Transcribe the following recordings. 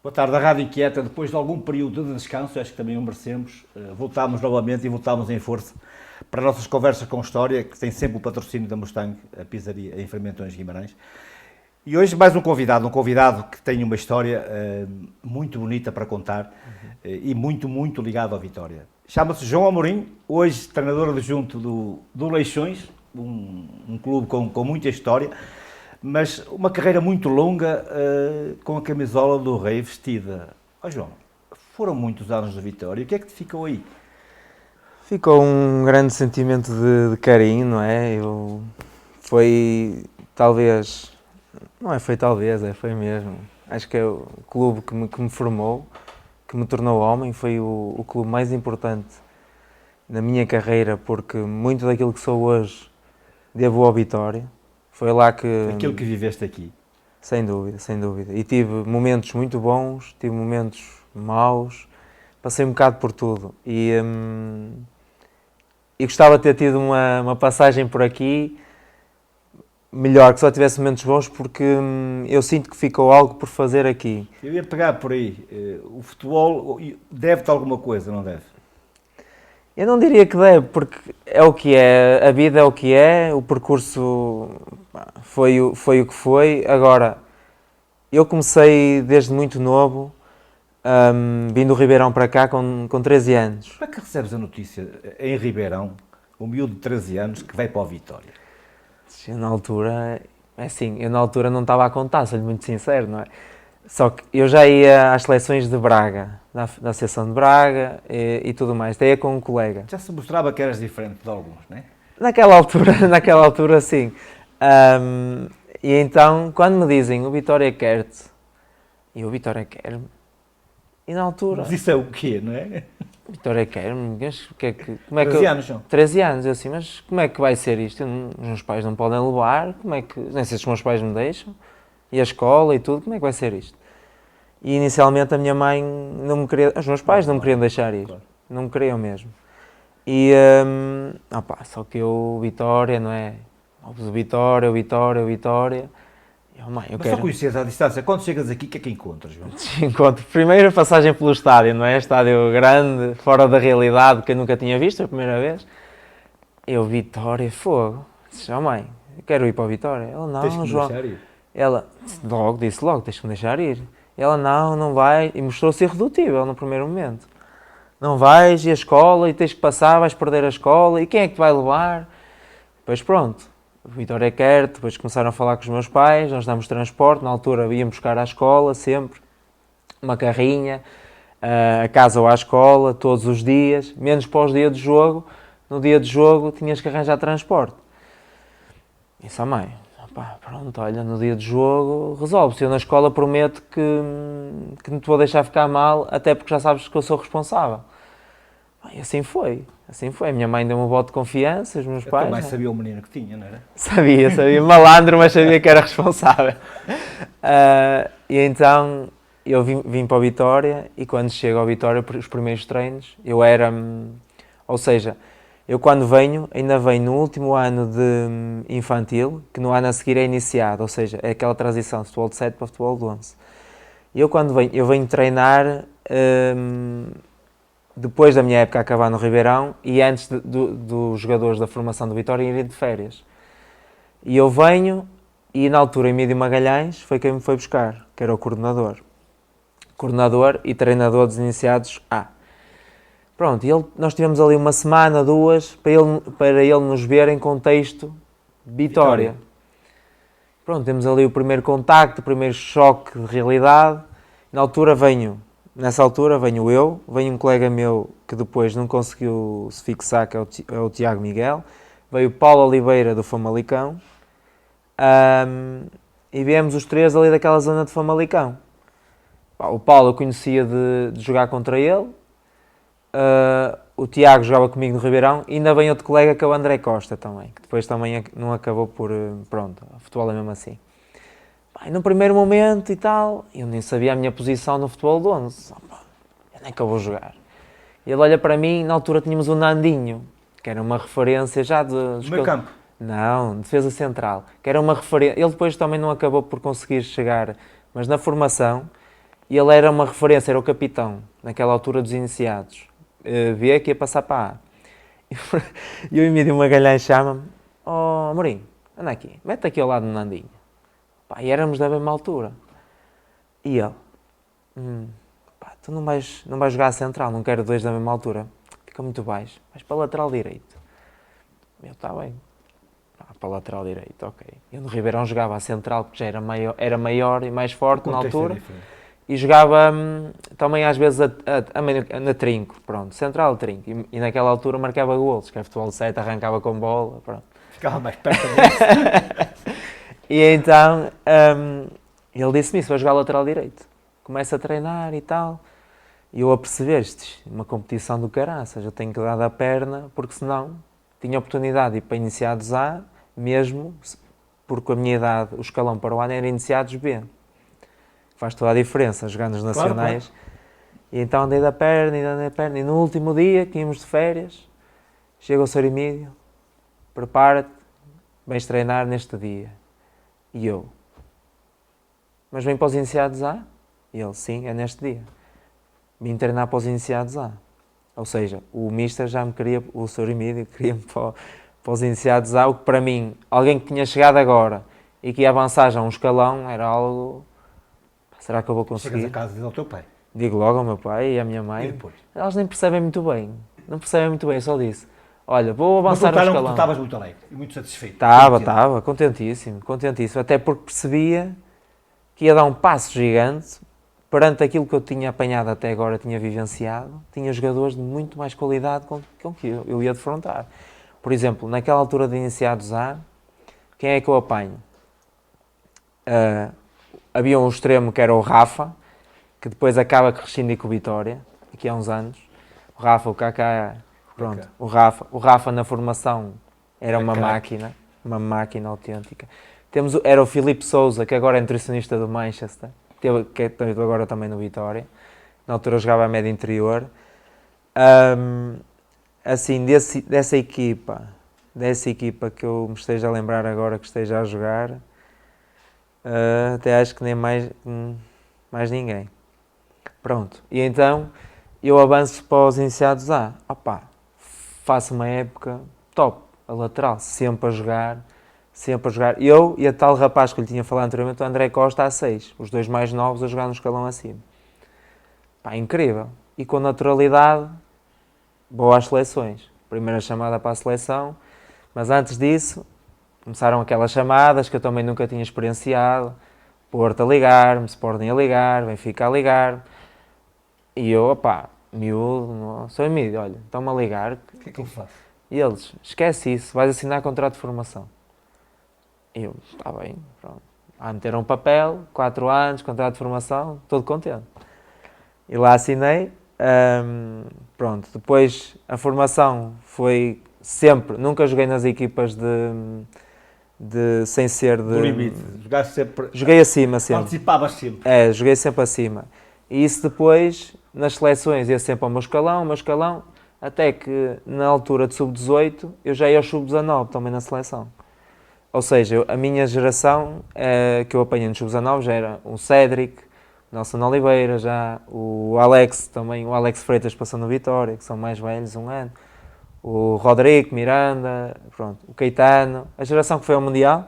Boa tarde, a Rádio Inquieta. Depois de algum período de descanso, acho que também o merecemos, voltámos novamente e voltámos em força para as nossas conversas com história, que tem sempre o patrocínio da Mustang, a pizzaria em Fermentões Guimarães. E hoje mais um convidado que tem uma história muito bonita para contar e muito ligado à Vitória. Chama-se João Amorim, hoje treinador adjunto do Leixões, um clube com muita história, mas uma carreira muito longa com a camisola do Rei vestida. João, foram muitos anos de Vitória, o que é que te ficou aí? Ficou um grande sentimento de carinho, não é? Foi talvez, não é foi talvez, foi mesmo. Acho que é o clube que me formou, que me tornou homem, foi o clube mais importante na minha carreira, porque muito daquilo que sou hoje devo ao Vitória. Foi lá que... Aquilo que viveste aqui. Sem dúvida, sem dúvida. E tive momentos muito bons, tive momentos maus, passei um bocado por tudo. E gostava de ter tido uma passagem por aqui melhor, que só tivesse momentos bons, porque eu sinto que ficou algo por fazer aqui. Eu ia pegar por aí. O futebol deve-te alguma coisa, não deve? Eu não diria que deve, porque é o que é, a vida é o que é, o percurso foi o que foi. Agora, eu comecei desde muito novo, vim do Ribeirão para cá com 13 anos. Como é que recebes a notícia em Ribeirão, um miúdo de 13 anos que vai para o Vitória? Eu na altura, eu na altura não estava a contar, sou-lhe muito sincero, não é? Só que eu já ia às seleções de Braga, da Associação de Braga e tudo mais, até ia com um colega. Já se mostrava que eras diferente de alguns, não é? Naquela altura sim. E então, quando me dizem o Vitória quer-te, e o Vitória quer-me, e na altura... Mas isso é o quê, não é? O Vitória quer-me, como é que 13 anos, João. 13 anos, eu assim, mas como é que vai ser isto? Os meus pais não podem levar, como é que... Nem sei se os meus pais me deixam. E a escola e tudo, como é que vai ser isto? E inicialmente a minha mãe não me queria, os meus pais não me queriam deixar ir, não me queriam mesmo. E, só que eu, Vitória, não é? O Vitória. Mas só conheces à distância, quando chegas aqui, o que é que encontras, João? Encontro, primeiro a passagem pelo estádio, não é? Estádio grande, fora da realidade, que eu nunca tinha visto a primeira vez. Eu, Vitória, fogo. Disse, mãe, eu quero ir para o Vitória. Ela, não, Tens que me João. deixar ir. Ela disse logo, tens que me deixar ir. Ela, não vai, e mostrou-se irredutível no primeiro momento. Não vais, e a escola, e tens que passar, vais perder a escola, e quem é que te vai levar? Depois pronto, o Vitória quer, depois começaram a falar com os meus pais, nós damos transporte, na altura íamos buscar à escola, sempre, uma carrinha, a casa ou à escola, todos os dias, menos para os dias de jogo. No dia de jogo tinhas que arranjar transporte. Isso a mãe. Pronto, olha, no dia de jogo resolve-se. Eu na escola prometo que não te vou deixar ficar mal, até porque já sabes que eu sou responsável. E assim foi. A minha mãe deu-me um voto de confiança, os meus pais. Eu também sabia o menino que tinha, não era? Sabia, malandro, mas sabia que era responsável. E então eu vim para o Vitória, e quando chego ao Vitória, os primeiros treinos, eu era... Ou seja, eu quando ainda venho no último ano de infantil, que no ano a seguir é iniciado, ou seja, é aquela transição de futebol de 7 para futebol de 11. E eu venho treinar depois da minha época acabar no Ribeirão e antes dos jogadores da formação do Vitória irem de férias. E eu venho, e na altura Emílio Magalhães foi quem me foi buscar, que era o coordenador. Coordenador e treinador dos iniciados A. Pronto, nós tivemos ali uma semana, duas, para ele nos ver em contexto Vitória. Pronto, temos ali o primeiro contacto, o primeiro choque de realidade. Nessa altura venho eu, venho um colega meu que depois não conseguiu se fixar, que é o Tiago Miguel, veio o Paulo Oliveira do Famalicão, e viemos os três ali daquela zona de Famalicão. O Paulo eu conhecia de jogar contra ele, o Tiago jogava comigo no Ribeirão, e ainda vem outro colega que é o André Costa também, que depois também não acabou por... Pronto, o futebol é mesmo assim. E no primeiro momento e tal, eu nem sabia a minha posição no futebol de 11. Nem que eu vou jogar. E ele olha para mim, na altura tínhamos o Nandinho, que era uma referência já de... No meio campo? Não, defesa central, que era uma referência... Ele depois também não acabou por conseguir chegar, mas na formação E ele era uma referência, era o capitão, naquela altura dos iniciados. Via que ia passar para A. E o Emílio Magalhães chama-me: "Oh, Amorim, anda aqui, mete aqui ao lado do Nandinho." Pá, e éramos da mesma altura. E ele: "Pá, tu não vais jogar a central, não quero dois da mesma altura. Fica muito baixo, vais para a lateral direito." Eu: "Está bem." Para a lateral direito, ok. Eu no Ribeirão jogava a central, porque já era maior e mais forte na altura. E jogava também às vezes na trinco, pronto, central trinco. E naquela altura marcava golos, que é futebol de 7, arrancava com bola, pronto. Ficava mais perto disso. E então ele disse-me isso: "Vai jogar lateral direito." Começa a treinar e tal. E eu a perceber, isto é uma competição do caraças, eu tenho que dar da perna, porque senão tinha oportunidade de ir para iniciados A, mesmo porque a minha idade, o escalão para o ano era iniciados B. Faz toda a diferença, jogar nos nacionais. Claro. E então andei da perna, e no último dia, que íamos de férias, chega o Sr. Emílio: "Prepara-te, vais treinar neste dia." E eu: "Mas vem para os iniciados A?" E ele: "Sim, é neste dia." Vim treinar para os iniciados A. Ou seja, o Mister já me queria, o Sr. Emílio queria-me para os iniciados A, o que para mim, alguém que tinha chegado agora e que ia avançar já um escalão, era algo... Será que eu vou conseguir? Chegas a casa e diz ao teu pai. Digo logo ao meu pai e à minha mãe. E depois? Elas nem percebem muito bem. Não percebem muito bem, eu só disse: "Olha, vou avançar o escalão." Mas tu estavas muito alegre e muito satisfeito. Estava, contentíssimo. Até porque percebia que ia dar um passo gigante perante aquilo que eu tinha apanhado até agora, tinha vivenciado. Tinha jogadores de muito mais qualidade com que eu ia defrontar. Por exemplo, naquela altura de iniciados A, quem é que eu apanho? Havia um extremo que era o Rafa, que depois acaba crescendo com o Vitória, aqui há uns anos. O Rafa, o Kaká, pronto. O Rafa na formação era uma máquina autêntica. Era o Filipe Sousa, que agora é nutricionista do Manchester, que agora também no Vitória. Na altura jogava a média interior. Assim, dessa equipa que eu me esteja a lembrar agora, que esteja a jogar, até acho que nem mais ninguém. Pronto, e então eu avanço para os iniciados A. Faço uma época top, a lateral, sempre a jogar. Eu e a tal rapaz que lhe tinha falado anteriormente, o André Costa, a 6, os dois mais novos a jogar no escalão acima. Incrível. E com naturalidade, vou às seleções. Primeira chamada para a seleção, mas antes disso, começaram aquelas chamadas que eu também nunca tinha experienciado. Porto a ligar-me, Sporting a ligar, Benfica a ligar-me. E eu, miúdo, sou Emílio, olha, estão-me a ligar. O que é que eu faço? E eles: "Esquece isso, vais assinar contrato de formação." E eu: "Está bem, pronto." Meteram um papel, 4 anos, contrato de formação, todo contente. E lá assinei. Pronto, depois a formação foi sempre, nunca joguei nas equipas sem ser de... Do limite, jogaste sempre... Joguei acima sempre. Participavas sempre. Joguei sempre acima. E isso depois, nas seleções, ia sempre ao meu escalão, até que na altura de sub-18, eu já ia ao sub-19 também na seleção. Ou seja, a minha geração que eu apanhei no sub-19 já era o Cédric, o Nelson Oliveira, já o Alex também, o Alex Freitas passou no Vitória, que são mais velhos, um ano. O Rodrigo, Miranda, pronto, o Caetano, a geração que foi ao Mundial,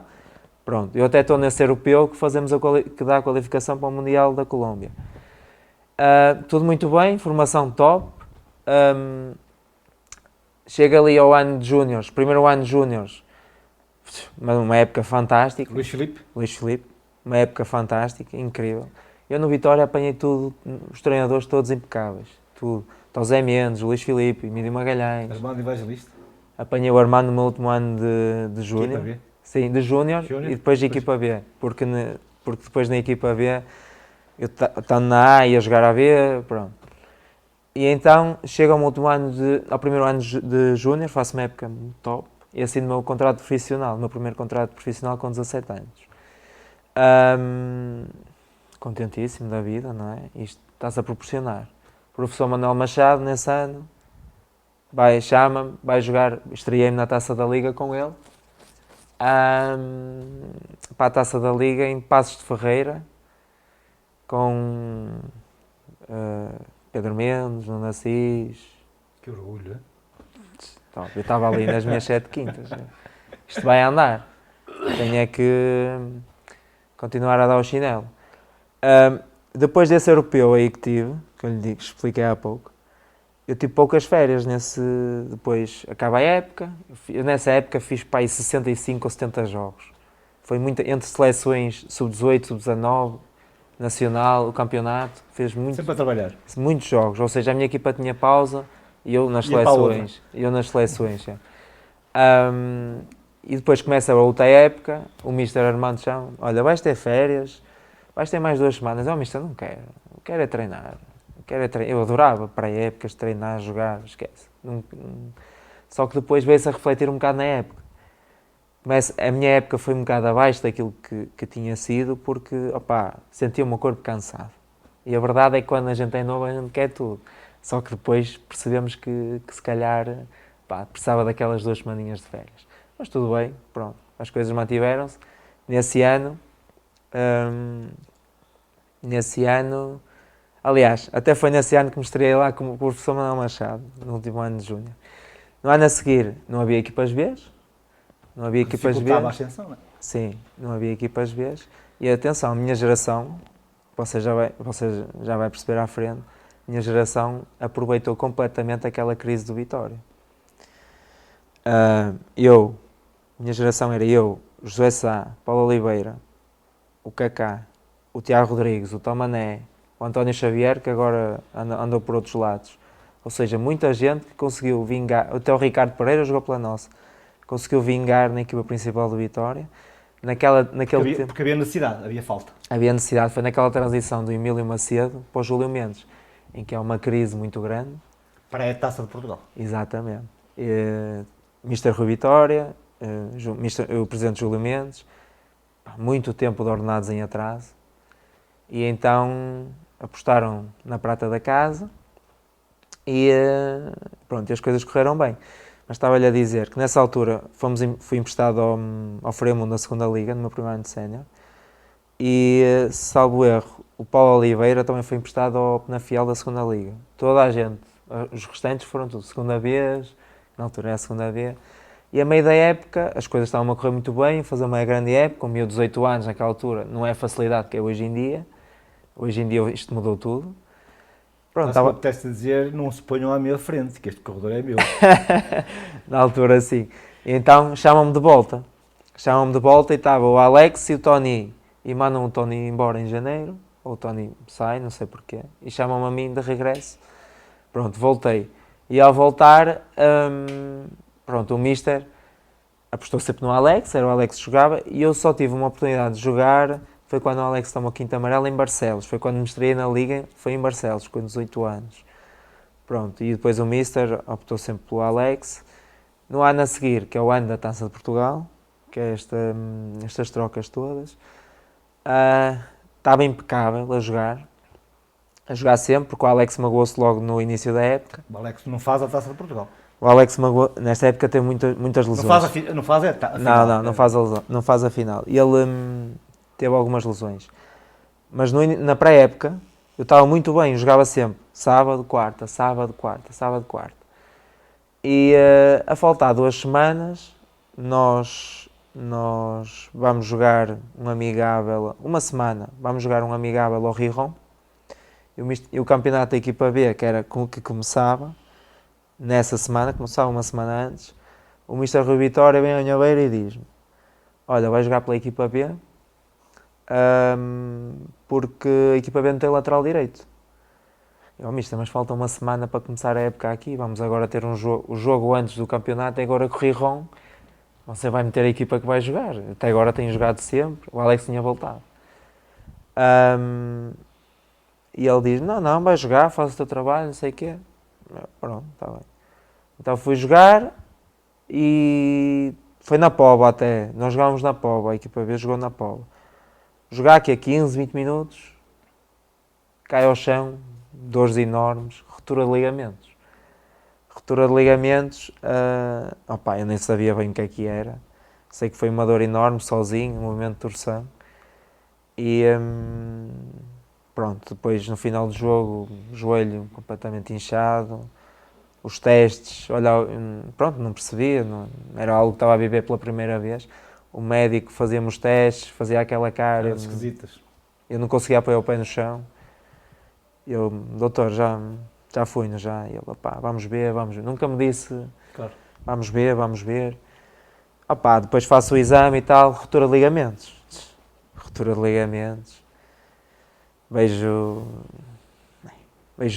pronto, eu até estou nesse europeu que dá a qualificação para o Mundial da Colômbia. Tudo muito bem, formação top. Chega ali ao ano de júniores, primeiro ano de júniores, uma época fantástica. Luís Filipe, uma época fantástica, incrível. Eu no Vitória apanhei tudo, os treinadores todos impecáveis, tudo. José Mendes, Luís Filipe, Emílio Magalhães. Armando Evangelista. Apanhei o Armando no meu último ano de júnior. Equipa B? Sim, de júnior e depois de equipa B. Porque depois na equipa B, eu estando na A e a jogar a B, pronto. E então, chega ao primeiro ano de júnior, faço uma época top, e assino o meu contrato profissional, o meu primeiro contrato profissional com 17 anos. Contentíssimo da vida, não é? Isto está-se a proporcionar. O professor Manuel Machado, nesse ano, chama-me, vai jogar, estreiei-me na Taça da Liga com ele, para a Taça da Liga em Passos de Ferreira, com Pedro Mendes, Nuno Assis. Que orgulho, hein? Então, eu estava ali nas minhas 7 quintas. Isto vai andar. Tenho é que continuar a dar o chinelo. Depois desse europeu aí que tive, que eu lhe digo, expliquei há pouco, eu tive poucas férias depois acaba a época, eu nessa época fiz para aí 65 ou 70 jogos. Foi muito, entre seleções sub-18, sub-19, nacional, o campeonato, Sempre a trabalhar. muitos jogos, ou seja, a minha equipa tinha pausa e eu nas Ia para a outra. seleções. Já. E depois começa a outra época, o Mister Armando chama, olha, vais ter férias, vais ter mais 2 semanas. Mister, não quero, quero é treinar. Eu adorava para épocas, treinar, jogar, esquece. Só que depois veio-se a refletir um bocado na época. A minha época foi um bocado abaixo daquilo que tinha sido, porque, sentia o meu corpo cansado. E a verdade é que quando a gente é novo, a gente quer tudo. Só que depois percebemos que se calhar, precisava daquelas 2 semaninhas de férias. Mas tudo bem, pronto, as coisas mantiveram-se. Nesse ano, aliás, até foi nesse ano que me estreiei lá como o professor Manuel Machado, no último ano de junho. No ano a seguir, não havia equipas B. Não havia equipas B. A ascensão, não é? Sim, não havia equipas B. E atenção, a minha geração, você já vai perceber à frente, a minha geração aproveitou completamente aquela crise do Vitória. Minha geração era eu, José Sá, Paulo Oliveira, o Kaká, o Tiago Rodrigues, o Tomané, o António Xavier, que agora andou por outros lados. Ou seja, muita gente que conseguiu vingar, até o Ricardo Pereira jogou pela nossa, conseguiu vingar na equipa principal do Vitória. Naquele tempo, porque havia necessidade, havia falta. Havia necessidade, foi naquela transição do Emílio Macedo para o Júlio Mendes, em que há uma crise muito grande. Para a Taça de Portugal. Exatamente. Mister Rui Vitória, o presidente Júlio Mendes, muito tempo de ordenados em atraso, e então apostaram na prata da casa e pronto, as coisas correram bem. Mas estava-lhe a dizer que nessa altura fui emprestado ao Fremundo da segunda Liga, no meu primeiro ano de sénior, e salvo erro, o Paulo Oliveira também foi emprestado ao Penafiel da segunda Liga. Toda a gente, os restantes foram tudo segunda B, na altura era a segunda B, e a meio da época as coisas estavam a correr muito bem, fazer uma grande época, com 18 anos naquela altura, não é a facilidade que é hoje em dia isto mudou tudo. Pronto, mas apetece dizer, não se ponham à minha frente, que este corredor é meu. Na altura, sim. Então chamam-me de volta e estava o Alex e o Tony, e mandam o Tony embora em janeiro, ou o Tony sai, não sei porquê, e chamam-me a mim de regresso. Pronto, voltei. E ao voltar, pronto, o Mister apostou sempre no Alex, era o Alex que jogava, e eu só tive uma oportunidade de jogar, foi quando o Alex tomou quinto amarelo em Barcelos, foi quando me estreiei na Liga, foi em Barcelos, com 18 anos. Pronto, e depois o Mister optou sempre pelo Alex. No ano a seguir, que é o ano da Taça de Portugal, que é estas trocas todas, estava impecável a jogar sempre, porque o Alex magoou-se logo no início da época. O Alex não faz a Taça de Portugal. O Alex magoou, nesta época teve muitas lesões. Não faz a final. Não faz a final. E ele teve algumas lesões. Mas na pré-época, eu estava muito bem, jogava sempre. Sábado, quarta. E a faltar 2 semanas, nós vamos jogar um amigável, uma semana, vamos jogar um amigável ao Rijon. E o campeonato da equipa B, que começava nessa semana, começava uma semana antes, o Mister Rui Vitória vem à minha beira e diz-me: olha, vai jogar pela equipa B, porque a equipa B não tem lateral direito. Eu, Mister, mas falta uma semana para começar a época aqui, vamos agora ter o jogo antes do campeonato, e agora com o Rijon, você vai meter a equipa que vai jogar. Até agora tem jogado sempre, o Alex tinha voltado. E ele diz: não, vai jogar, faz o teu trabalho, não sei o quê. Pronto, está bem. Então fui jogar e foi na Póvoa até. Nós jogávamos na Póvoa, a equipa B jogou na Póvoa. Jogar aqui a 15, 20 minutos, cai ao chão, dores enormes, ruptura de ligamentos. Eu nem sabia bem o que era. Sei que foi uma dor enorme, sozinho, um movimento de torção. E pronto, depois no final do jogo, joelho completamente inchado, os testes, olha, pronto, não percebia, não, era algo que estava a viver pela primeira vez. O médico fazia-me os testes, fazia aquela cara, Caras esquisitas. eu não conseguia apoiar o pé no chão. Eu, doutor, já fui, não já? E ele, opá, vamos ver. Nunca me disse, Claro. vamos ver. Opá, depois faço o exame e tal, ruptura de ligamentos. Ruptura de ligamentos. Vejo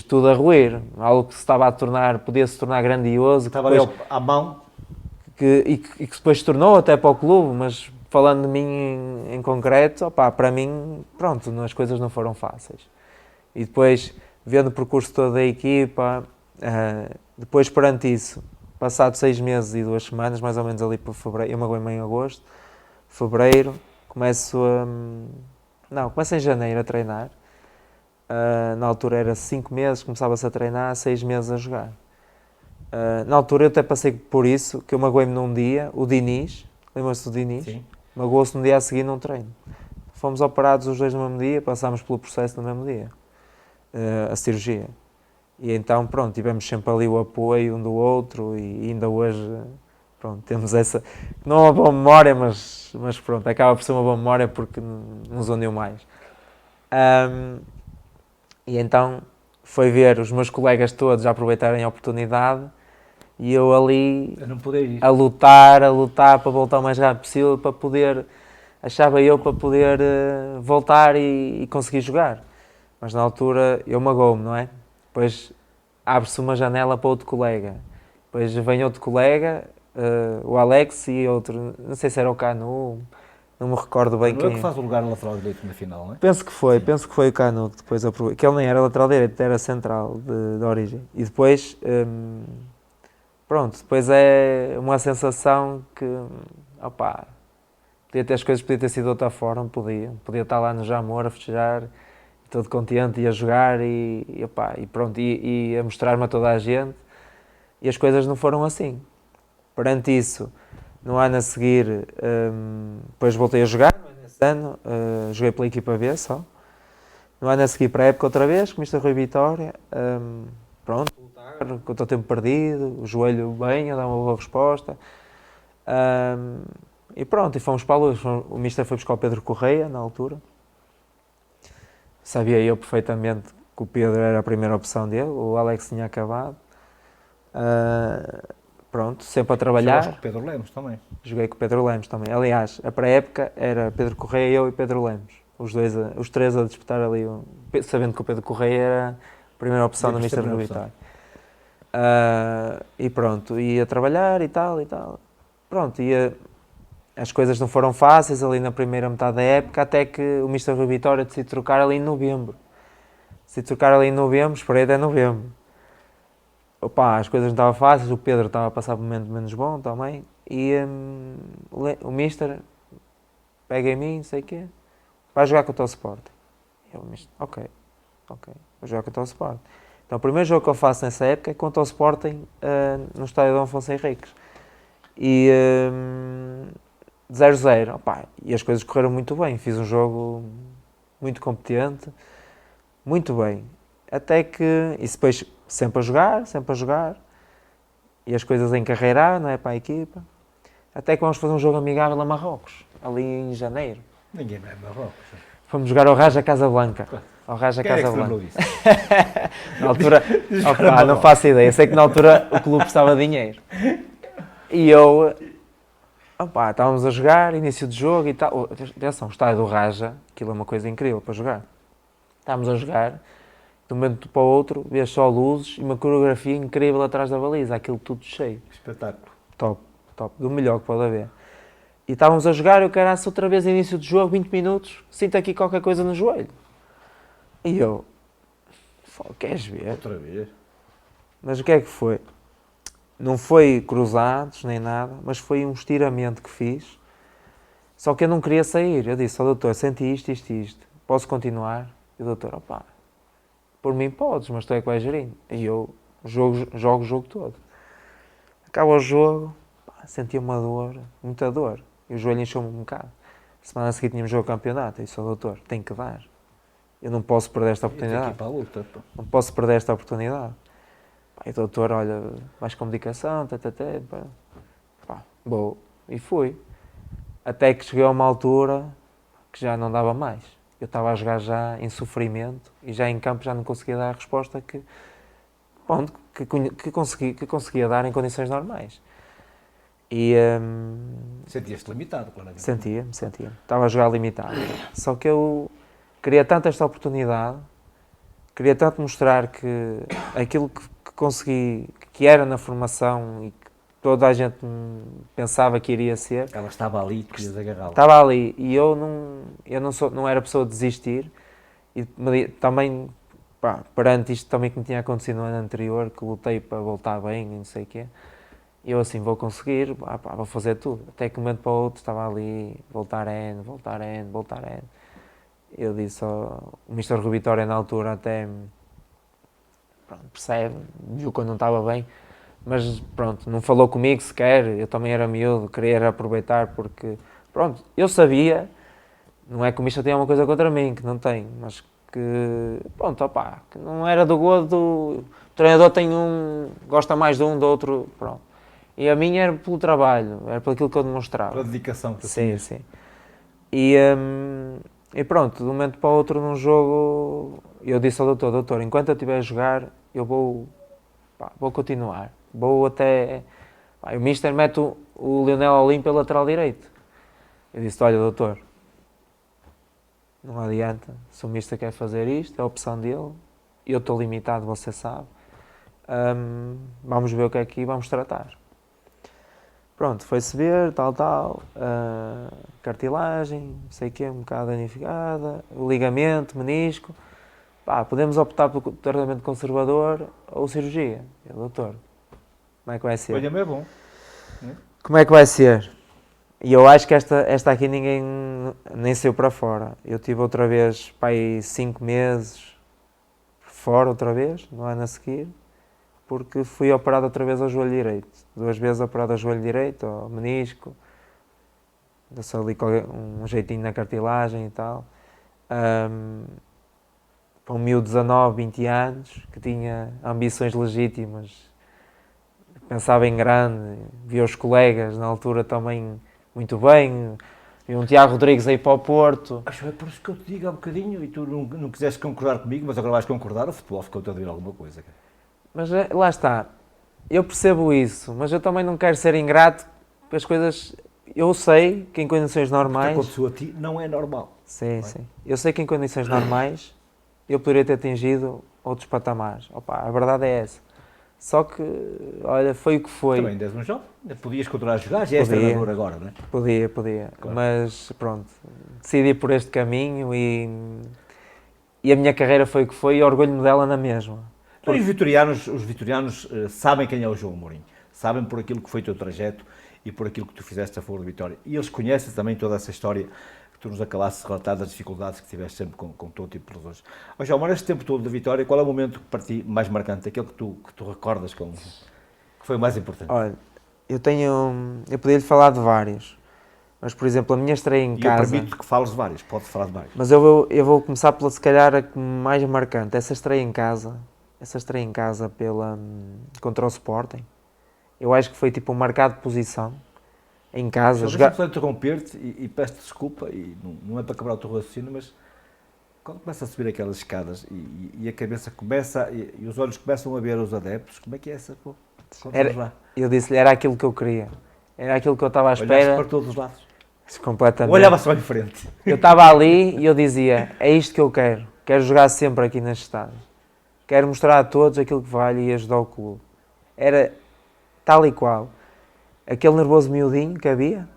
tudo a ruir. Algo que se estava a tornar, podia-se tornar grandioso. Estava depois, ali à mão. e que depois se tornou até para o clube, mas falando de mim em concreto, opá, para mim, pronto, as coisas não foram fáceis. E depois, vendo o percurso todo da equipa, depois perante isso, passado 6 meses e 2 semanas, mais ou menos ali para fevereiro, eu magoei-me em agosto, fevereiro, começo em janeiro a treinar. Na altura era 5 meses, começava-se a treinar, 6 meses a jogar. Na altura eu até passei por isso, que eu magoei-me num dia, o Diniz, lembra-se do Diniz? Sim. Magoou-se no dia a seguir num treino. Fomos operados os dois no mesmo dia, passámos pelo processo no mesmo dia, a cirurgia. E então, pronto, tivemos sempre ali o apoio um do outro e ainda hoje, pronto, temos essa, não é uma boa memória, mas pronto, acaba por ser uma boa memória porque nos uniu mais. E então foi ver os meus colegas todos a aproveitarem a oportunidade e eu ali Eu não podia ir. a lutar para voltar o mais rápido possível, para poder, achava eu, para poder voltar e conseguir jogar. Mas na altura eu magoo-me, não é? Depois abre-se uma janela para outro colega. Depois vem outro colega, o Alex e outro, não sei se era o Canu, não me recordo bem Não é quem. que faz o lugar no lateral direito na final, não é? Penso que foi o Canu que depois aproveitou, que ele nem era lateral direito, era central de origem. E depois, pronto, depois é uma sensação que, opá, podia ter as coisas, podia ter sido de outra forma, podia estar lá no Jamor a festejar, todo contente e a jogar e pronto, e a mostrar-me a toda a gente, e as coisas não foram assim. Perante isso, no ano a seguir, depois voltei a jogar, nesse ano, joguei pela equipa B só. No ano a seguir para a época outra vez, com o Mr. Rui Vitória, pronto, lutar contra o tempo perdido, o joelho bem, a dar uma boa resposta. E pronto, e fomos para a luz. O Mr. foi buscar o Pedro Correia, na altura. Sabia eu perfeitamente que o Pedro era a primeira opção dele, o Alex tinha acabado. Pronto, sempre a trabalhar. Jogaste com o Pedro Lemos também. Joguei com o Pedro Lemos também. Aliás, a pré-época era Pedro Correia, eu e Pedro Lemos. Os três a disputar ali, sabendo que o Pedro Correia era a primeira opção do Mr. Rui Vitória. E pronto, ia trabalhar e tal. Pronto, as coisas não foram fáceis ali na primeira metade da época, até que o Mr. Rui Vitória decidiu trocar ali em novembro. Esperei até novembro. Opa, as coisas não estavam fáceis, o Pedro estava a passar por um momento menos bom também, e o Mister pega em mim, não sei o quê, vai jogar contra o Sporting. Eu, ok, vou jogar contra o Sporting. Então o primeiro jogo que eu faço nessa época é contra o Sporting no estádio Dom Afonso Henriques. E 0-0, opa, e as coisas correram muito bem, fiz um jogo muito competente, muito bem. Até que, e depois sempre a jogar, e as coisas a encarreirar, não é, para a equipa, até que vamos fazer um jogo amigável a Marrocos, ali em janeiro. Ninguém vai a Marrocos. Fomos jogar ao Raja Casablanca. Ao Raja Quem é que se Casablanca. lembrou disso? Na altura, opa, não faço ideia, sei que na altura o clube precisava de dinheiro. E eu, opa, estávamos a jogar, início de jogo e tal. Atenção, o estádio do Raja, aquilo é uma coisa incrível para jogar. Estávamos a jogar, de um momento para o outro, vês só luzes e uma coreografia incrível atrás da baliza, aquilo tudo cheio. Espetáculo. Top, do melhor que pode haver. E estávamos a jogar, eu quero outra vez início de jogo, 20 minutos, sinto aqui qualquer coisa no joelho. E eu, queres ver? Outra vez. Mas o que é que foi? Não foi cruzados nem nada, mas foi um estiramento que fiz. Só que eu não queria sair. Eu disse ao doutor, senti isto. Posso continuar? E o doutor, opá, por mim podes, mas tu é que vais gerindo. E eu jogo o jogo todo. Acaba o jogo, pá, senti uma dor, muita dor. E o joelho encheu-me um bocado. Semana seguinte tínhamos jogo campeonato. Eu disse ao doutor, tem que dar. Eu não posso perder esta Tem que ir oportunidade. para a luta. Pá. Não posso perder esta oportunidade. Pá, e o doutor, olha, vais com medicação, pá. Pá, vou. E fui. Até que cheguei a uma altura que já não dava mais. Eu estava a jogar já em sofrimento e já em campo já não conseguia dar a resposta pronto, que conseguia dar em condições normais. E Sentias-te limitado, claramente. sentia-me. Estava a jogar limitado. Só que eu queria tanto esta oportunidade, queria tanto mostrar que aquilo que consegui, que era na formação e que toda a gente pensava que iria ser, Ela estava ali e querias agarrá-la. estava ali. E eu não era pessoa de desistir. E também, pá, perante isto também que me tinha acontecido no ano anterior, que lutei para voltar bem e não sei o quê, eu assim, vou conseguir, pá, vou fazer tudo. Até que de um momento para o outro estava ali, voltar N. Eu disse ao Mr. Rui Vitória na altura até, pronto, percebe, viu quando não estava bem, mas pronto, não falou comigo sequer, eu também era miúdo, queria aproveitar porque, pronto, eu sabia, não é que o Mister tinha uma coisa contra mim, que não tem, mas que, pronto, opá, que não era do gosto o treinador tem gosta mais de um, do outro, pronto. E a minha era pelo trabalho, era pelo aquilo que eu demonstrava. Pela dedicação que tu Sim, tinhas. sim. E pronto, de um momento para o outro num jogo, eu disse ao doutor, enquanto eu estiver a jogar, eu vou continuar. Vou até... Pá, o Mister mete o Lionel Olímpio lateral direito. Eu disse, olha doutor, não adianta, se o Mister quer fazer isto, é a opção dele, eu estou limitado, você sabe. Vamos ver o que é que vamos tratar. Pronto, foi-se ver, cartilagem, não sei o quê, um bocado danificada, o ligamento, menisco. Pá, podemos optar pelo tratamento conservador ou cirurgia. Eu, doutor, como é que vai ser? Olha, é bom. Como é que vai ser? E eu acho que esta aqui ninguém nem saiu para fora. Eu tive outra vez, pá, aí 5 meses fora outra vez, no ano a seguir, porque fui operado outra vez ao joelho direito. 2 vezes operado ao joelho direito, ao menisco, deu-se ali um jeitinho na cartilagem e tal. Para um miúdo de 19, 20 anos, que tinha ambições legítimas, pensava em grande, via os colegas na altura também muito bem, via um Tiago Rodrigues aí para o Porto. Acho que é por isso que eu te digo há bocadinho e tu não quiseste concordar comigo, mas agora vais concordar, o futebol ficou-te a ver alguma coisa. Cara. Mas lá está, eu percebo isso, mas eu também não quero ser ingrato, porque as coisas, eu sei que em condições normais... O que aconteceu a ti não é normal. Sim, sim. Eu sei que em condições normais eu poderia ter atingido outros patamares. Opa, a verdade é essa. Só que, olha, foi o que foi. Também ainda és um jovem, podias continuar a jogar, já és treinador agora, não é? Podia. Claro. Mas pronto, decidi por este caminho e a minha carreira foi o que foi e orgulho-me dela na mesma. Então, os vitorianos sabem quem é o João Mourinho, sabem por aquilo que foi o teu trajeto e por aquilo que tu fizeste a favor do Vitória. E eles conhecem também toda essa história que tu nos acabaste de relatar das dificuldades que tiveste sempre com todo tipo de lesões. Ó João, mas este tempo todo de Vitória, qual é o momento para ti mais marcante, aquele que tu recordas que foi o mais importante? Olha, eu podia-lhe falar de vários, mas por exemplo, a minha estreia em casa... Eu permito que fales de vários, podes falar de vários. Mas eu vou começar pela, se calhar, a mais marcante, essa estreia em casa contra o Sporting. Eu acho que foi tipo um marcado de posição em casa. Deixa-me interromper-te e peço desculpa, e não é para quebrar o teu raciocínio, mas quando começa a subir aquelas escadas e a cabeça começa, e os olhos começam a ver os adeptos, como é que é essa? Pô? Eu disse-lhe, era aquilo que eu queria. Era aquilo que eu estava à espera. Olhaste para todos os lados. Completamente. Olhava só em frente. Eu estava ali e eu dizia, é isto que eu quero. Quero jogar sempre aqui neste estádio. Quero mostrar a todos aquilo que vale e ajudar o clube. Era tal e qual. Aquele nervoso miudinho que havia.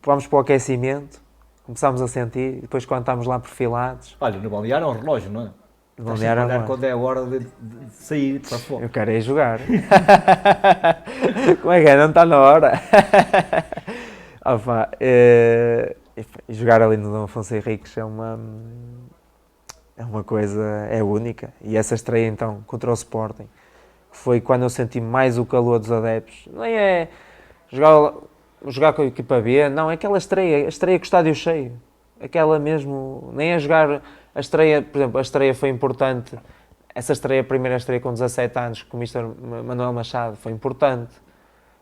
Vamos para o aquecimento. Começámos a sentir. Depois quando estávamos lá perfilados. Olha, no balneário é um relógio, não é? No balneário é um relógio. Quando é a hora de sair para fora. Eu quero é jogar. Como é que é? Não está na hora. Opa, jogar ali no Dom Afonso Henriques é uma coisa, é única. E essa estreia então contra o Sporting foi quando eu senti mais o calor dos adeptos. Nem é jogar com a equipa B, não, é aquela estreia com o estádio cheio. Aquela mesmo, nem é jogar A estreia, por exemplo, a estreia foi importante. Essa estreia, a primeira estreia com 17 anos, com o Mr. Manuel Machado, foi importante.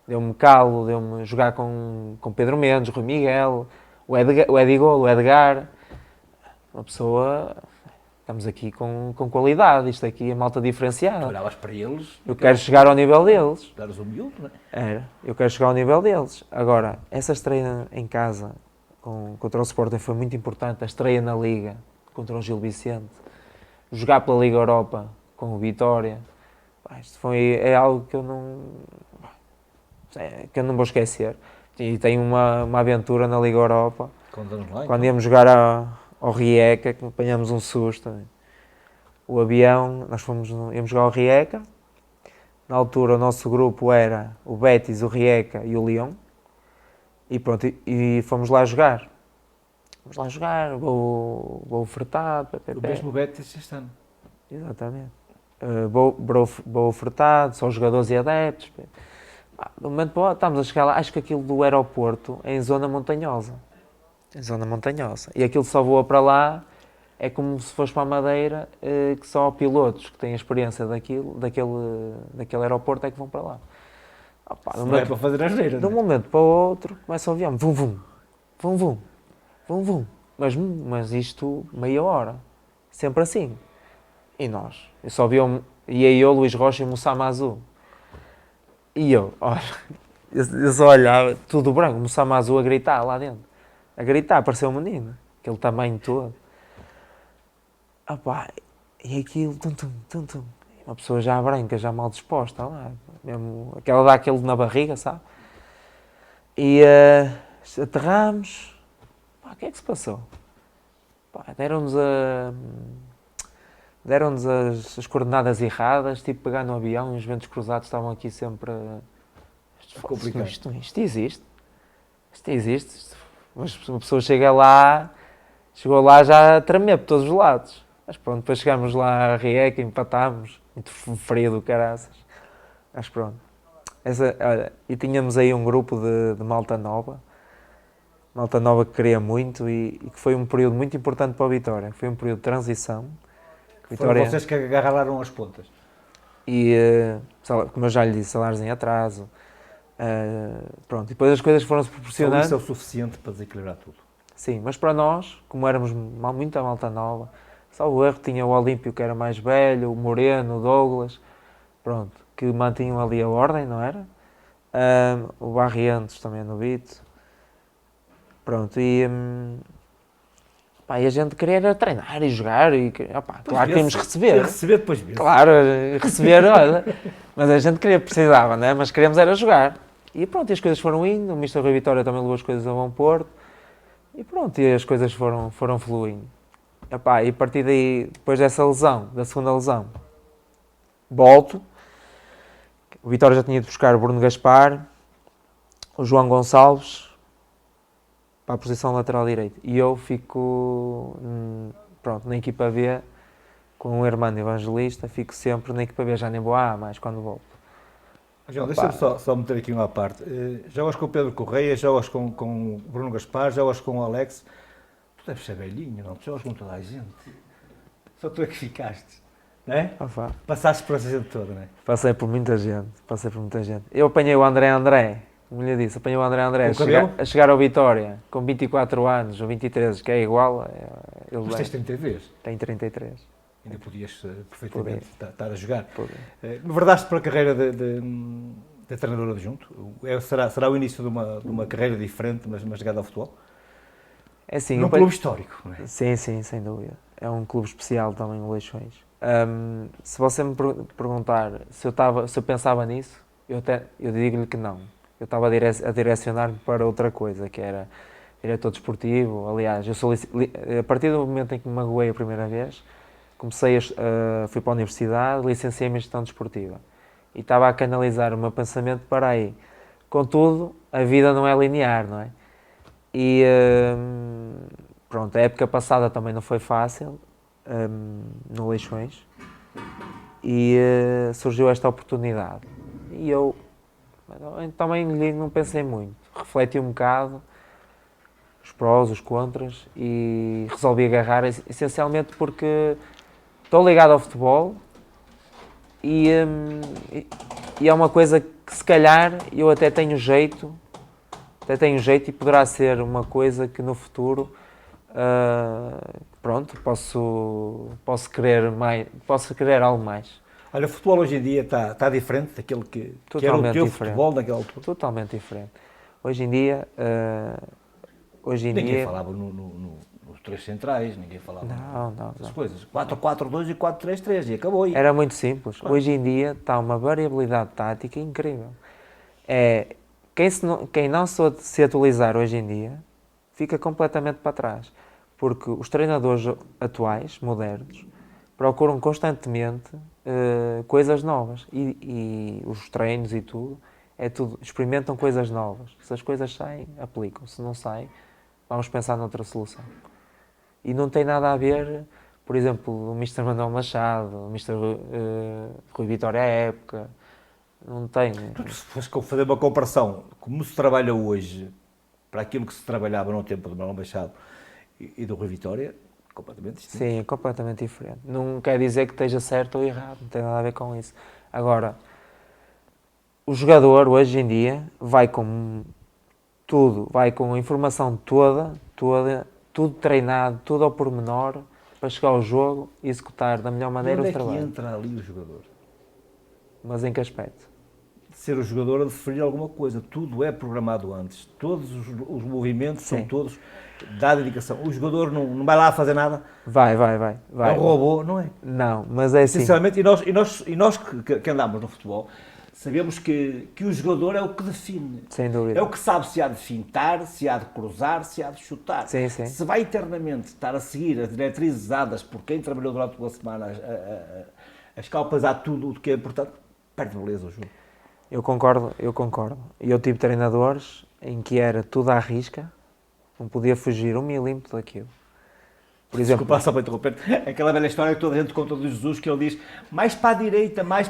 Deu-me calo, deu-me jogar com Pedro Mendes, Rui Miguel, o Edigol, o Edgar. Uma pessoa... Estamos aqui com qualidade, isto aqui é malta Tu diferenciada. olhavas para eles. Eu quero chegar ao nível deles. Dares o miúdo, não é? Era, eu quero chegar ao nível deles. Agora, essa estreia em casa contra o Sporting foi muito importante. A estreia na Liga contra o Gil Vicente. Jogar pela Liga Europa com o Vitória. Isto é algo que eu não vou esquecer. E tenho uma aventura na Liga Europa. Conta-nos lá, Quando então. íamos jogar ao Rijeka, que apanhamos um susto. O avião, íamos jogar ao Rijeka. Na altura o nosso grupo era o Betis, o Rijeka e o Lyon. E pronto, e fomos lá jogar. Fomos lá jogar, voo fretado, O mesmo Betis este ano. exatamente. Voo fretado, só jogadores e adeptos. De um momento para o outro, estamos a chegar lá, acho que aquilo do aeroporto é em zona montanhosa. Em zona montanhosa. E aquilo só voa para lá, é como se fosse para a Madeira, que só pilotos que têm a experiência daquele aeroporto é que vão para lá. Opa, Não é para fazer asneira, de um não é? momento para o outro, começa o avião, vum, vum, vum, vum, vum, vum. Mas isto, meia hora. Sempre assim. E nós? Eu só vi, ia eu, Luís Rocha e Moussa Mazou. E eu, olha, eu só olhava, tudo branco, Moussa Mazou a gritar lá dentro. A gritar, pareceu um menino. Aquele tamanho todo. Opa, e aquilo, tum, tum, tum, tum. Uma pessoa já branca, já mal disposta lá. Mesmo, aquela dá aquele na barriga, sabe? E aterramos. Pá, o que é que se passou? Pá, deram-nos as coordenadas erradas, tipo pegar no avião e os ventos cruzados estavam aqui sempre... Complicado. Isto existe. Isto existe. Mas uma pessoa chegou lá já a tremer por todos os lados. Mas pronto, depois chegámos lá a Rijeka, empatámos, muito frio do caraças. Mas pronto. Olha, e tínhamos aí um grupo de malta nova que queria muito e que foi um período muito importante para a Vitória. Foi um período de transição. Foram vocês que agarraram as pontas. E, como eu já lhe disse, salários em atraso. Pronto, e depois as coisas foram-se Só proporcionando. isso é o suficiente para desequilibrar tudo. Sim, mas para nós, como éramos muita malta nova, só o erro tinha o Olímpio que era mais velho, o Moreno, o Douglas, pronto, que mantinham ali a ordem, não era? O Barrientos também no beat. Pronto, e a gente queria era treinar e jogar e claro que queríamos receber. Receber depois mesmo. Claro, receber, olha, mas a gente precisava, né? Mas queríamos era jogar. E pronto, e as coisas foram indo, o Mr. Rui Vitória também levou as coisas a bom porto. E pronto, e as coisas foram fluindo. E a partir daí, depois dessa lesão, da segunda lesão, volto. O Vitória já tinha ido buscar o Bruno Gaspar, o João Gonçalves, para a posição lateral direito. E eu fico, pronto, na equipa B, com o Hermano Evangelista, fico sempre na equipa B, já nem vou mais quando volto. João, deixa-me só meter aqui uma parte. Jogas com o Pedro Correia, jogas com o Bruno Gaspar, jogas com o Alex. Tu deves ser velhinho, não? Tu jogas com toda a gente. Só tu é que ficaste, não é? Passaste por essa gente toda, não é? Passei por muita gente. Eu apanhei o André, como lhe disse, apanhei o André a chegar ao Vitória, com 24 anos, ou 23, que é igual. Mas tens 33? Tem 33. Ainda podias perfeitamente estar a jogar. Poder. Verdaste para a carreira de treinador adjunto? Será o início de uma carreira diferente, mas ligada ao futebol? É assim, num clube histórico, não é? Sim, sem dúvida. É um clube especial também, o Leixões. Se você me perguntar se eu pensava nisso, eu digo-lhe que não. Eu estava a direcionar-me para outra coisa, que era diretor desportivo. Aliás, a partir do momento em que me magoei a primeira vez, fui para a universidade, licenciei-me em gestão desportiva. E estava a canalizar o meu pensamento para aí. Contudo, a vida não é linear, não é? E pronto, a época passada também não foi fácil, no Leixões. E surgiu esta oportunidade. E eu também não pensei muito. Refleti um bocado os prós, os contras, e resolvi agarrar essencialmente porque estou ligado ao futebol e é uma coisa que se calhar eu até tenho jeito e poderá ser uma coisa que no futuro pronto, posso querer algo mais. Olha, o futebol hoje em dia está diferente daquele que era o teu diferente. futebol naquela altura. Totalmente diferente. Hoje em dia... Ninguém falava nos três centrais, ninguém falava das coisas. 4-4-2 e 4-3-3 e acabou. Era muito simples. Hoje em dia está uma variabilidade tática incrível. Quem não se atualizar hoje em dia fica completamente para trás. Porque os treinadores atuais, modernos, procuram constantemente coisas novas. E os treinos e tudo, experimentam coisas novas. Se as coisas saem, aplicam. Se não saem, vamos pensar noutra solução. E não tem nada a ver, por exemplo, o Mr. Manuel Machado, o Mr. Rui Vitória à época. Não tem. Se fosse fazer uma comparação, como se trabalha hoje para aquilo que se trabalhava no tempo do Manuel Machado e do Rui Vitória, completamente distinto. Sim, completamente diferente. Não quer dizer que esteja certo ou errado, não tem nada a ver com isso. Agora, o jogador hoje em dia vai com tudo, vai com a informação toda, tudo treinado, tudo ao pormenor, para chegar ao jogo e executar da melhor maneira o trabalho. Onde é que entra ali o jogador? Mas em que aspecto? Ser o jogador a definir alguma coisa. Tudo é programado antes. Todos os movimentos são todos da dedicação. O jogador não vai lá fazer nada. Vai. É um robô, não é? Não, mas é assim. Sinceramente, e nós que andamos no futebol, sabemos que o jogador é o que define. Sem dúvida. É o que sabe se há de fintar, se há de cruzar, se há de chutar. Sim. Se vai eternamente estar a seguir as diretrizes dadas por quem trabalhou durante uma semana, as calpas a tudo o que é importante, perde beleza o jogo. Eu concordo. E eu tive treinadores em que era tudo à risca, não podia fugir 1 milímetro daquilo. Por exemplo, desculpa só para interromper, aquela velha história que toda a gente conta de Jesus, que ele diz mais para a direita, mais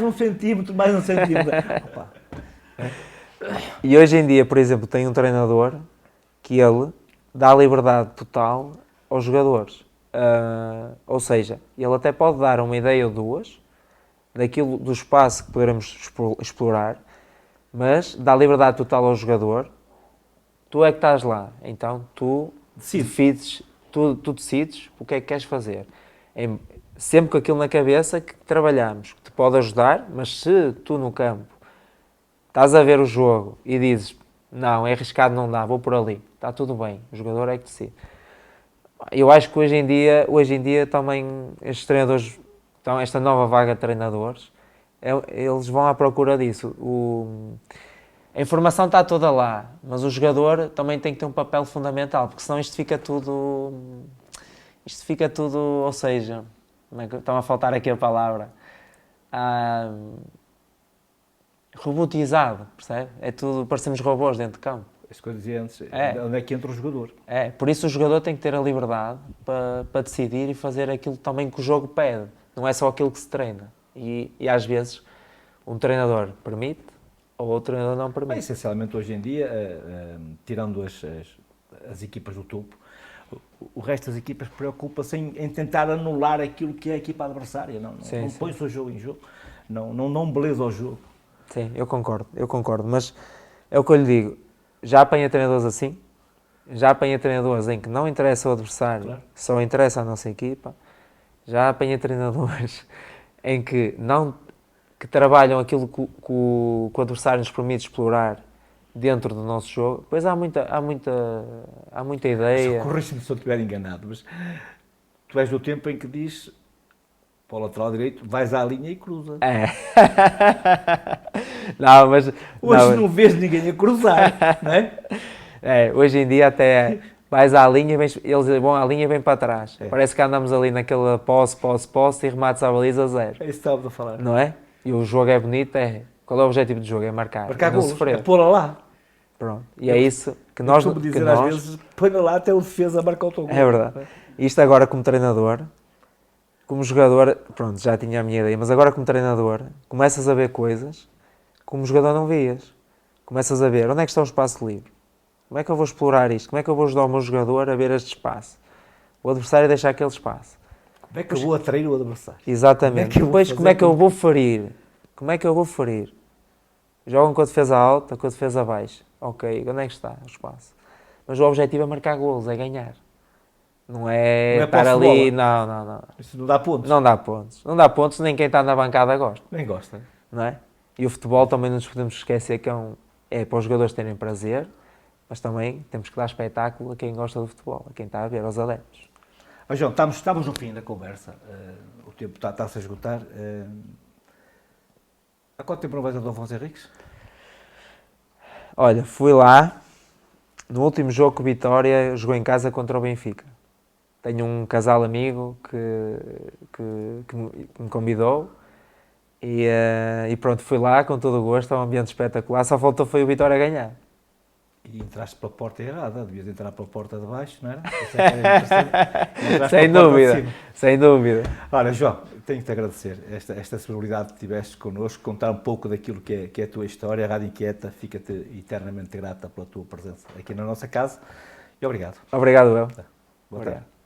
1 centímetro, mais 1 centímetro. Opa. E hoje em dia, por exemplo, tem um treinador que ele dá liberdade total aos jogadores. Ou seja, ele até pode dar uma ideia ou duas daquilo do espaço que poderemos explorar, mas dá liberdade total ao jogador. Tu é que estás lá, então tu decides o que é que queres fazer. Sempre com aquilo na cabeça que trabalhamos, que te pode ajudar, mas se tu no campo estás a ver o jogo e dizes não, é arriscado, não dá, vou por ali, está tudo bem, o jogador é que decide. Eu acho que hoje em dia também estes treinadores, então esta nova vaga de treinadores, eles vão à procura disso. A informação está toda lá, mas o jogador também tem que ter um papel fundamental, porque senão isto fica tudo, ou seja, está-me a faltar aqui a palavra, robotizado, percebe? É tudo, parecemos robôs dentro de campo. Isso que eu dizia antes, onde é que entra o jogador? Por isso o jogador tem que ter a liberdade para decidir e fazer aquilo também que o jogo pede, não é só aquilo que se treina. E às vezes um treinador permite, ou outro treinador não permite. Essencialmente hoje em dia, tirando as equipas do topo, o resto das equipas preocupa-se em tentar anular aquilo que é a equipa adversária. Não põe o seu jogo em jogo, não beleza ao jogo. Sim, eu concordo, mas é o que eu lhe digo, já apanha treinadores assim, já apanha treinadores em que não interessa o adversário, claro, só interessa a nossa equipa, já apanha treinadores em que trabalham aquilo que o adversário nos permite explorar dentro do nosso jogo. Pois há muita ideia. Corrige-me se eu estiver enganado, mas tu és do tempo em que diz para o lateral direito, vais à linha e cruza. Não, mas hoje não vês ninguém a cruzar, não é? Hoje em dia até vais à linha, eles vão à linha e vêm para trás. Parece que andamos ali naquela posse e remates à baliza 0. É isso que estávamos a falar. Não é? E o jogo é bonito, qual é o objetivo do jogo? É marcar golos, é pô-la lá. Pronto. E é isso que nós... Eu dizer às vezes, põe-la lá até o defesa marcar o teu gol. É verdade. Isto agora como treinador, como jogador, pronto, já tinha a minha ideia, mas agora como treinador, começas a ver coisas que como jogador não vias. Começas a ver onde é que está o espaço livre. Como é que eu vou explorar isto? Como é que eu vou ajudar o meu jogador a ver este espaço? O adversário deixa aquele espaço. Como é que eu vou atrair o adversário? Exatamente. Depois, como é que eu vou ferir? Como é que eu vou ferir? Jogam com a defesa alta, com a defesa baixa. Ok, onde é que está o espaço? Mas o objetivo é marcar golos, é ganhar. Não é estar posse de ali... bola. Não. Isso não dá pontos. Não dá pontos. Não dá pontos, nem quem está na bancada gosta. Nem gosta. Não é? E o futebol também não nos podemos esquecer que é para os jogadores terem prazer, mas também temos que dar espetáculo a quem gosta do futebol, a quem está a ver, aos adeptos. João, estamos no fim da conversa. O tempo está-se a esgotar. Há quanto tempo não vais a Dom Afonso Henriques? Olha, fui lá, no último jogo que o Vitória jogou em casa contra o Benfica. Tenho um casal amigo que me convidou e pronto, fui lá com todo o gosto, é um ambiente espetacular, só faltou foi o Vitória ganhar. E entraste pela porta errada, devias entrar pela porta de baixo, não era? Isso é que era interessante. Sem dúvida, sem dúvida. Olha, João, tenho-te a agradecer esta disponibilidade que tiveste connosco, contar um pouco daquilo que é a tua história. A Rádio Inquieta fica-te eternamente grata pela tua presença aqui na nossa casa e obrigado. Obrigado, eu. Boa Obrigado. tarde.